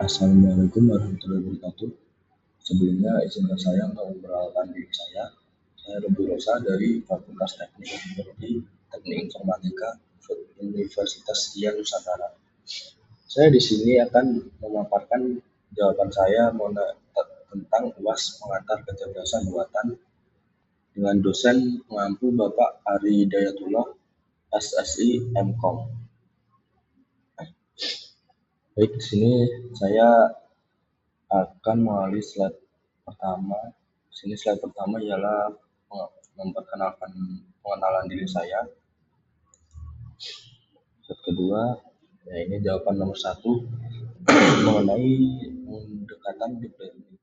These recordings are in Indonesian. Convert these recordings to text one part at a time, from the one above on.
Assalamualaikum warahmatullahi wabarakatuh. Sebelumnya izinkan saya untuk memperkenalkan diri saya. Saya Ruby Rosa dari Fakultas Teknik Teknologi Teknik Informatika Universitas Riau Nusantara. Saya di sini akan memaparkan jawaban saya tentang UAS pengantar kecerdasan buatan dengan dosen pengampu Bapak Ari Hidayatullah, SSI MKOM. Baik, di sini saya akan melalui slide pertama. Slide pertama ialah memperkenalkan pengenalan diri saya. Slide kedua, ya ini jawaban nomor 1 mengenai pendekatan deep learning.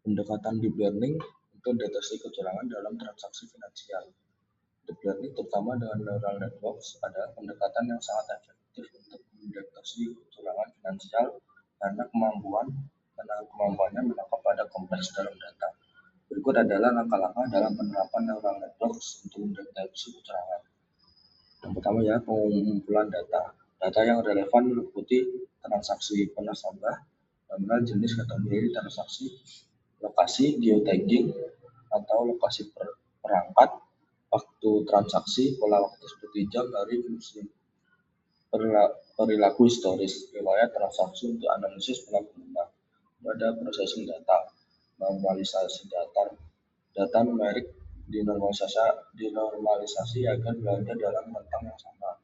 Pendekatan deep learning untuk deteksi kecurangan dalam transaksi finansial. Deep learning terutama dengan neural networks adalah pendekatan yang sangat efektif untuk mendeteksi kecurangan finansial karena kemampuannya menangkap pada kompleks dalam data. Berikut adalah langkah-langkah dalam penerapan neural networks untuk mendeteksi kecurangan. Yang pertama ya, pengumpulan data. Data yang relevan meliputi transaksi nasabah, nominal, jenis kategori transaksi, lokasi, geotagging atau lokasi perangkat, waktu transaksi, pola waktu seperti jam, hari, fungsi, perilaku historis, riwayat transaksi untuk analisis pola pengguna. Ada processing data, normalisasi data numerik dinormalisasi agar berada dalam rentang yang sama.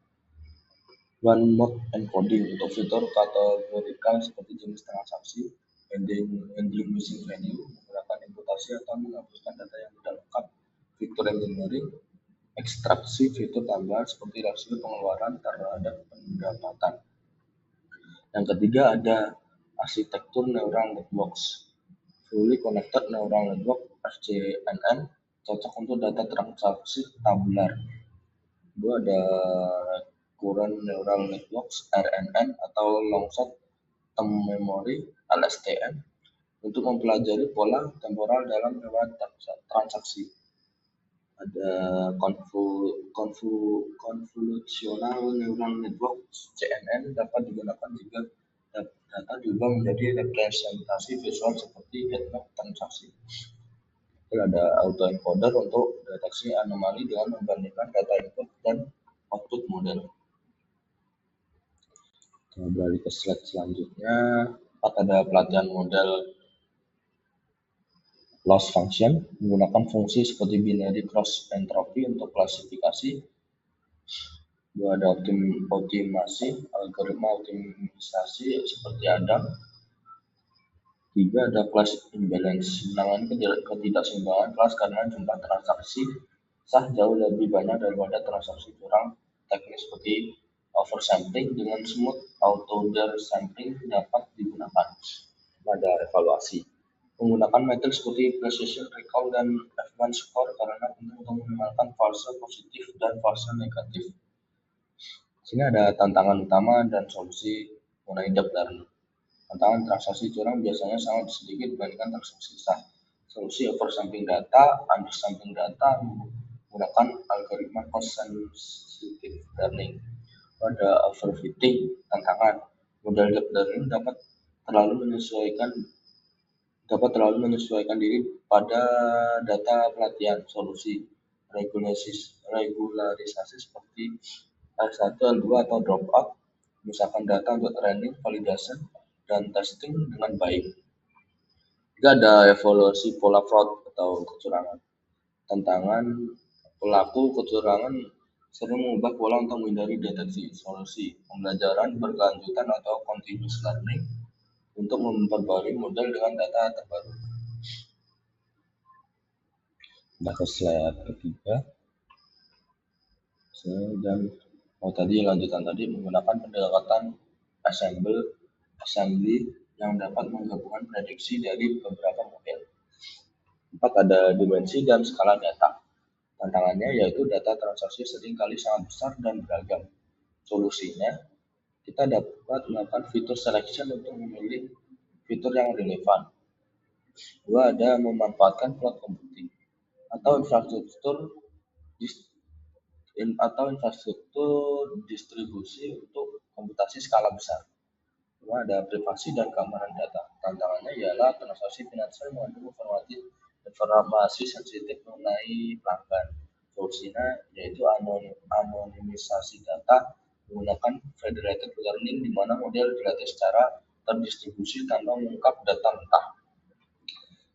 One mode encoding untuk fitur kategorikal seperti jenis transaksi, handling missing value, menggunakan imputasi atau menghapuskan data yang tidak lengkap, fitur engineering, ekstraksi fitur tambahan seperti rasio pengeluaran terhadap pendapatan. Yang ketiga ada arsitektur neural networks. Fully Connected Neural Network FCNN cocok untuk data transaksi tabular. Kedua ada Recurrent Neural Networks RNN atau Long Short Term Memory LSTM untuk mempelajari pola temporal dalam riwayat transaksi. Ada Convolutional Neural Network CNN dapat digunakan jika data diubah menjadi representasi visual seperti headmap transaksi. Lalu ada autoencoder untuk deteksi anomali dengan membandingkan data input dan output model. Kita beralih ke slide selanjutnya. Ada pelatihan model loss function menggunakan fungsi seperti binary cross entropy untuk klasifikasi. Dua ada optimasi, algoritma optimisasi seperti Adam. Tiga ada class imbalance, menangani ketidakseimbangan kelas karena jumlah transaksi sah jauh lebih banyak daripada transaksi curang. Teknik seperti oversampling dengan smooth auto-der sampling dapat digunakan. Ada evaluasi. Menggunakan metode seperti precision recall dan F1 score karena penting untuk minimalkan false positif dan false negatif. Sini ada tantangan utama dan solusi mengenai deep learning. Tantangan transaksi curang biasanya sangat sedikit dibandingkan transaksi sah. Solusi oversampling data, undersampling data menggunakan algoritma cost sensitive learning. Pada overfitting, tantangan model deep learning dapat terlalu menyesuaikan diri pada data pelatihan. Solusi regularisasi seperti R1, L2 atau dropout, misalkan data untuk training, validation, dan testing dengan baik. Juga ada evaluasi pola fraud atau kecurangan. Tantangan pelaku kecurangan sering mengubah pola untuk menghindari deteksi. Solusi pembelajaran berkelanjutan atau continuous learning untuk memperbarui model dengan data terbaru. Nah, ke slide ketiga. Lanjutan tadi menggunakan pendekatan assembly yang dapat menggabungkan prediksi dari beberapa model. 4 ada dimensi dan skala data. Tantangannya yaitu data transaksi seringkali sangat besar dan beragam. Solusinya, kita dapat melakukan fitur selection untuk memilih fitur yang relevan. 2 ada memanfaatkan cloud computing atau infrastruktur distribusi untuk komputasi skala besar. Cuma ada privasi dan keamanan data. Tantangannya ialah transaksi finansial mengandung informasi sensitif mengenai pelanggan. Solusinya yaitu anonimisasi data menggunakan federated learning di mana model dilatih secara terdistribusi tanpa mengungkap data mentah.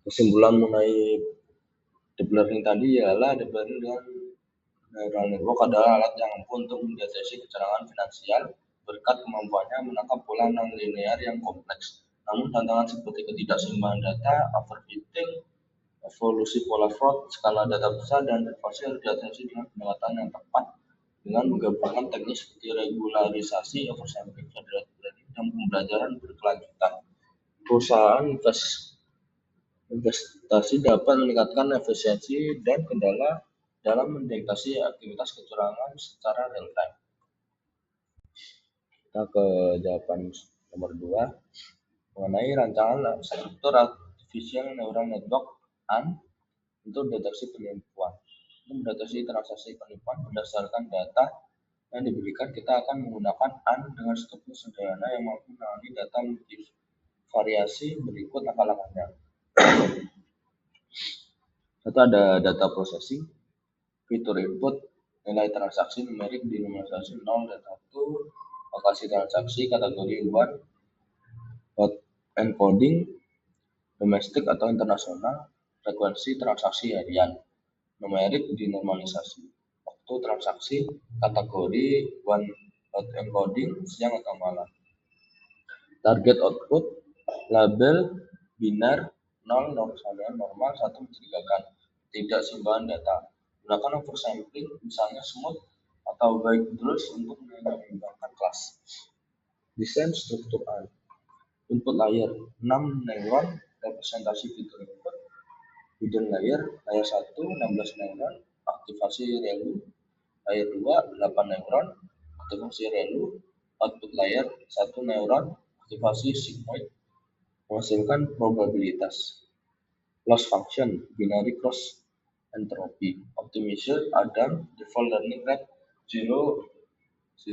Kesimpulan mengenai deep learning tadi ialah deep learning dengan neural network adalah alat yang mampu untuk mendeteksi kecurangan finansial berkat kemampuannya menangkap pola non-linear yang kompleks. Namun tantangan seperti ketidakseimbangan data, overfitting, evolusi pola fraud, skala data besar, dan privasi harus diatasi dengan pendekatan yang tepat dengan menggabungkan teknik seperti regularisasi, oversampling, federated learning, dan pembelajaran berkelanjutan. Perusahaan investasi dapat meningkatkan efisiensi dan kendala dalam mendeteksi aktivitas kecurangan secara real time. Kita ke jawaban nomor 2 mengenai rancangan struktur artificial neural network ANN untuk deteksi penipuan. Untuk mendeteksi transaksi penipuan berdasarkan data yang diberikan, kita akan menggunakan ANN dengan struktur sederhana yang mampu menangani data multivariasi. Berikut langkah-langkahnya. Satu, ada data processing, fitur input, nilai transaksi numerik dinominasi 0 dan 1, lokasi transaksi, kategori 1, hot encoding, domestik atau internasional, frekuensi transaksi harian, numerik dinormalisasi, waktu transaksi, kategori 1, hot encoding, siang atau malam. Target output, label, binar, 0 normal, 1 mencurigakan, tidak seimbangan data. Gunakan oversampling, misalnya smooth atau white brush untuk menyeimbangkan kelas. Desain struktur ANN. Input layer 6 neuron, representasi fitur input. Hidden layer 1, 16 neuron, aktivasi ReLU. Layer 2, 8 neuron, aktivasi ReLU. Output layer 1 neuron, aktivasi sigmoid, menghasilkan probabilitas. Loss function, binary cross entropy, optimizer, Adam, default learning rate 0.001.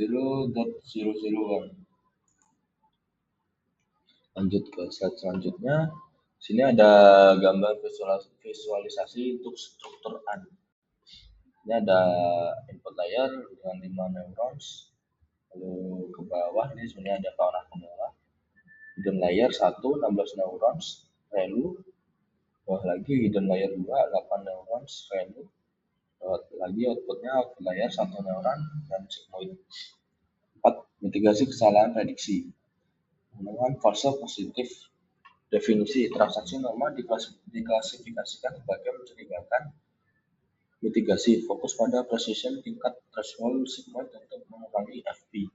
Lanjut ke slide selanjutnya. Sini ada gambar visualisasi untuk struktur ANN. Ini ada input layer dengan 5 neurons. Lalu ke bawah ini sebenarnya ada ke arah ke bawah. Hidden layer 1, 16 neurons, ReLU. Bawah lagi hidden layer 2, 8 neurons, ReLU. Bawah lagi outputnya output layer 1 neuron dan sigmoid. 4. Mitigasi kesalahan prediksi. Menggunakan false positif. Definisi transaksi normal diklasifikasikan sebagai mencurigakan. Mitigasi fokus pada precision tingkat threshold sigmoid untuk mengurangi FP.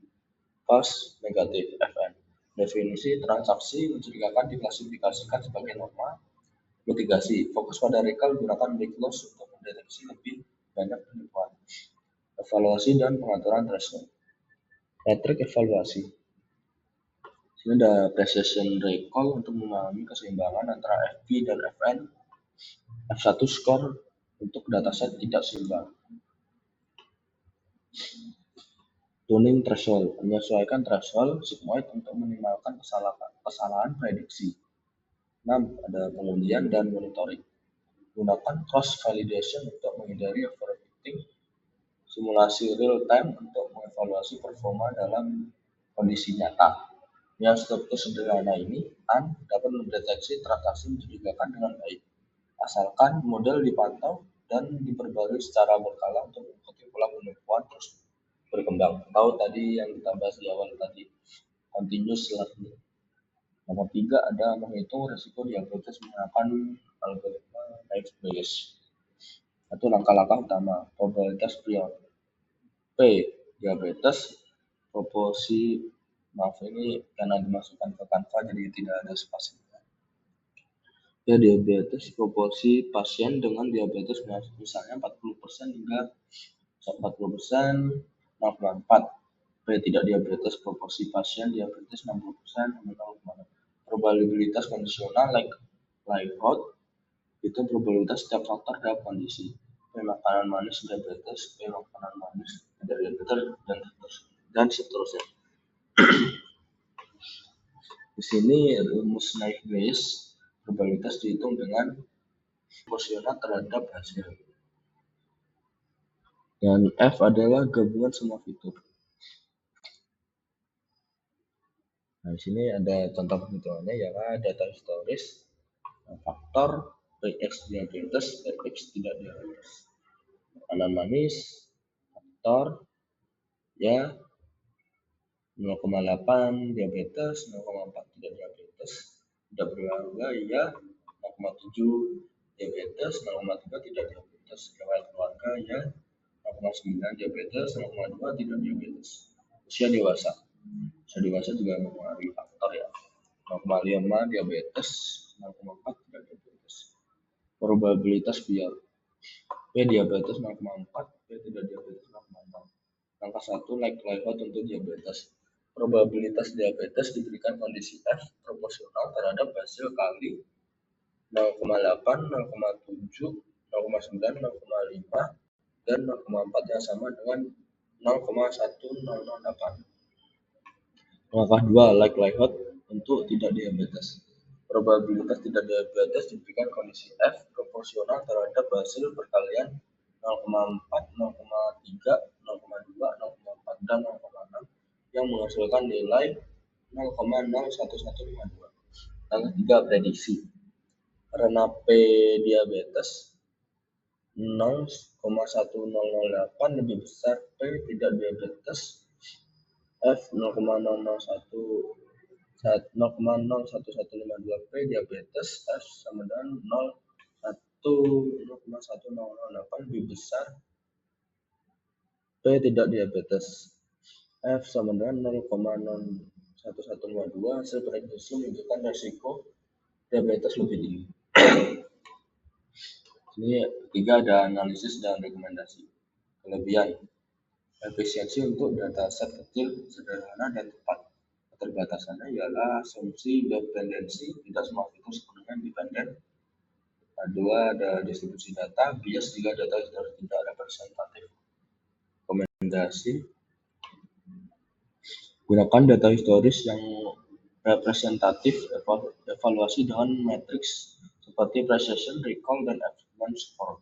False negatif FN. Definisi transaksi mencurigakan diklasifikasikan sebagai normal. Mitigasi fokus pada recall gunakan big loss untuk mendeteksi lebih banyak penipuan. Evaluasi dan pengaturan threshold. Metrik evaluasi. Ini ada precision recall untuk memahami keseimbangan antara FP dan FN. F1 score untuk dataset tidak seimbang. Tuning threshold, menyesuaikan threshold sigmoid untuk meminimalkan kesalahan prediksi. 6. Ada pengujian dan monitoring. Gunakan cross validation untuk menghindari overfitting. Simulasi real time untuk mengevaluasi performa dalam kondisi nyata. Yang struktur sederhana ini, ANN dapat mendeteksi transaksi mencurigakan dengan baik, asalkan model dipantau dan diperbarui secara berkala untuk mengikuti pola penipuan terus berkembang. Tahu tadi yang kita bahas di awal tadi, continuous learning. Nomor 3 ada menghitung risiko diabetes menggunakan algoritma Bayes. Itu langkah-langkah utama. Probabilitas prior. P. Diabetes. Proporsi, maaf ini karena dimasukkan ke Canva jadi tidak ada spasinya. Ya, diabetes proporsi pasien dengan diabetes misalnya 40% hingga 40%, 0,4. P. Tidak diabetes proporsi pasien diabetes 60% hingga 0,6. Probabilitas kondisional likelihood itu probabilitas setiap faktor dalam kondisi. P. Makanan manis diabetes, P. Makanan manis diabetes dan seterusnya. Di sini rumus naive Bayes probabilitas dihitung dengan proporsional terhadap hasil. Dan F adalah gabungan semua fitur. Nah, di sini ada contoh perhitungannya, yaitu data historis, faktor, PX diabetes, PX tidak diabetes. Makanan manis, faktor, ya 0,8 diabetes, 0,4 tidak diabetes, tidak berolahraga, ya 0,7 diabetes, 0,3 tidak diabetes, riwayat keluarga, ya 0,9 diabetes, 0,2 tidak diabetes. Usia dewasa juga mempengaruhi faktor ya, 0,5 diabetes, 0,4 tidak diabetes. Probabilitas biar P diabetes 0,4, P tidak diabetes 0,6. Angka 1 likelihood untuk diabetes. Probabilitas diabetes diberikan kondisi F proporsional terhadap hasil kali 0,8, 0,7, 0,9, 0,5, dan 0,4 yang sama dengan 0,1008. Angka 2 likelihood untuk tidak diabetes. Probabilitas tidak diabetes diberikan kondisi F proporsional terhadap hasil perkalian 0,4, 0,3, 0,2, 0,4, dan 0,6 yang menghasilkan nilai 0,01152. Angka 3 prediksi. Karena P diabetes 0,1008 lebih besar P tidak diabetes, F 0,01152 P diabetes, F sama dengan 0,1008 lebih besar P tidak diabetes, F sama dengan 0,01152. Hasil prediksi menunjukkan resiko diabetes lebih tinggi. Ini ketiga ada analisis dan rekomendasi. Kelebihan efisiensi untuk dataset kecil, sederhana, dan tepat. Keterbatasannya ialah asumsi dependensi, tidak semua fitur sepenuhnya dependen. Kedua, ada distribusi data, bias jika data tidak representatif. Rekomendasi, gunakan data historis yang representatif, evaluasi dengan matriks seperti precision, recall, dan evidence score.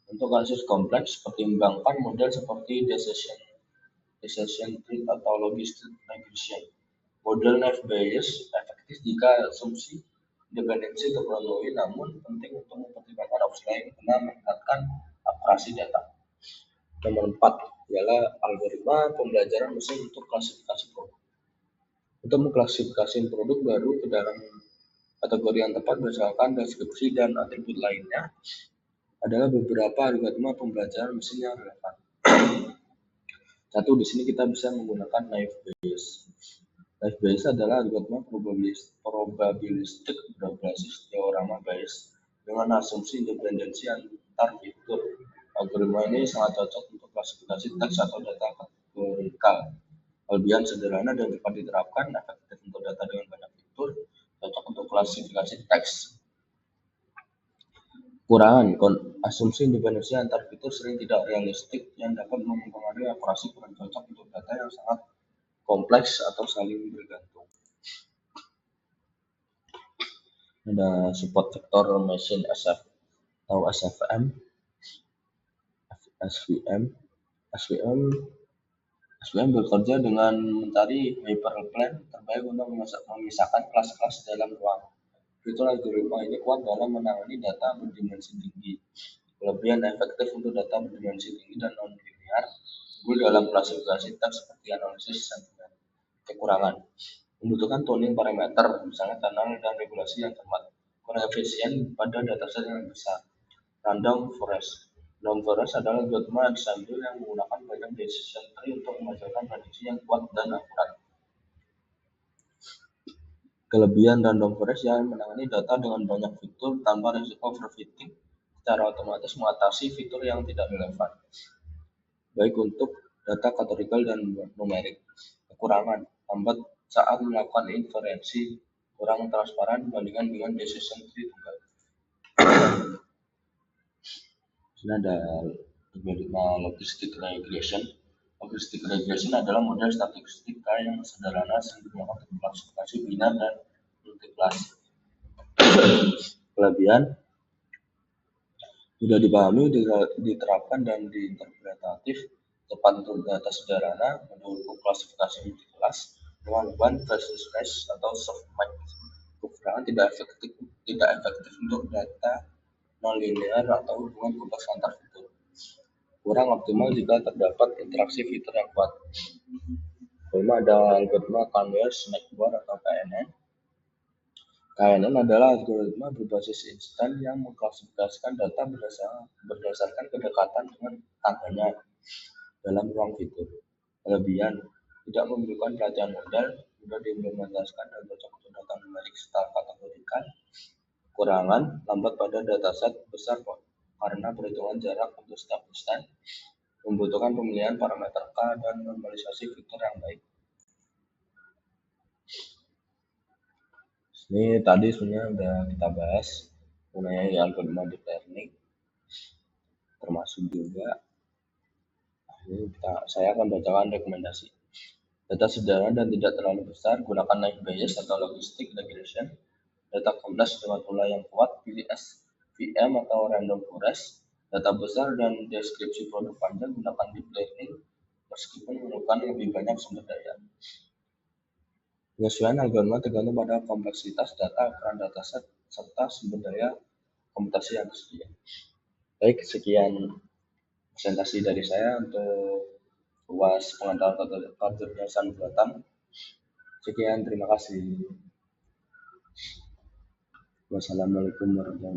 Untuk kasus kompleks, pertimbangkan model seperti decision tree atau logistic regression. Model naive Bayes efektif jika asumsi independensi terpenuhi, namun penting untuk mempertimbangkan opsi lain karena meningkatkan akurasi data. Nomor 4 ialah algoritma pembelajaran mesin untuk klasifikasi produk. Untuk mengklasifikasi produk baru ke dalam kategori yang tepat berdasarkan deskripsi dan atribut lainnya adalah beberapa algoritma pembelajaran mesin yang relevan. Satu, di sini kita bisa menggunakan naive Bayes. Naive Bayes adalah algoritma probabilistik berbasis teorema Bayes dengan asumsi independensi antar fitur. Algoritma ini sangat cocok untuk klasifikasi teks atau data kategorikal. Kelebihan sederhana dan cepat diterapkan, efektif untuk data dengan banyak fitur, cocok untuk klasifikasi teks. Kekurangan, asumsi independensi antar fitur sering tidak realistik yang dapat mempengaruhi akurasi, kurang cocok untuk data yang sangat kompleks atau saling bergantung. Ada support vector machine SF atau SVM. SVM bekerja dengan mencari hyperplan terbaik untuk memisahkan kelas-kelas dalam ruang. Fitur algoritma ini kuat dalam menangani data berdimensi tinggi. Kelebihan efektif untuk data berdimensi tinggi dan non-linear, unggul dalam klasifikasi teks seperti analisis sentimen. Kekurangan, membutuhkan tuning parameter, misalnya kanal dan regulasi yang cermat. Kurang efisien pada dataset yang besar. Random forest adalah algoritma ensemble yang menggunakan banyak decision tree untuk menghasilkan prediksi yang kuat dan akurat. Kelebihan random forest yang menangani data dengan banyak fitur tanpa risiko overfitting, secara otomatis mengatasi fitur yang tidak relevan, baik untuk data kategorikal dan numerik. Kekurangan, lambat saat melakukan inferensi, kurang transparan dibandingkan dengan decision tree tunggal. Ini ada algoritma logistic regression. Logistic regression adalah model statistika yang sederhana sering digunakan untuk klasifikasi binar dan multi kelas. Kelebihan mudah dipahami, diterapkan dan diinterpretatif, tepat untuk data sederhana, mendukung klasifikasi multi kelas dengan one versus race atau softmax. Kekurangan tidak efektif untuk data nonlinear atau hubungan kompleks antar fitur. Kurang optimal jika terdapat interaksi fitur yang kuat. Kelima ada algoritma Knowledge-Network atau KNN. KNN adalah algoritma berbasis instan yang mengklasifikasikan data berdasarkan kedekatan dengan tangganya dalam ruang fitur. Kelebihan tidak memerlukan pelatihan modal, mudah diimplementasikan dan cocok untuk data numerik secara kategorikan. Kekurangan lambat pada dataset besar karena perhitungan jarak untuk setiap instan, membutuhkan pemilihan parameter K dan normalisasi fitur yang baik. Ini tadi sebenarnya udah kita bahas mengenai algoritma deep learning, termasuk juga saya akan bacakan rekomendasi. Data sederhana dan tidak terlalu besar, gunakan naive Bayes atau logistic regression. Data kompleks dengan pola yang kuat, pilih SVM atau random forest. Data besar dan deskripsi produk panjang, gunakan deep learning meskipun memerlukan lebih banyak sumber daya. Penyesuaian algoritma tergantung pada kompleksitas data, ukuran dataset, serta sumber daya komputasi yang tersedia. Baik, sekian presentasi dari saya untuk UAS pengetahuan kecerdasan buatan. Sekian, terima kasih. Wassalamualaikum warahmatullahi wabarakatuh.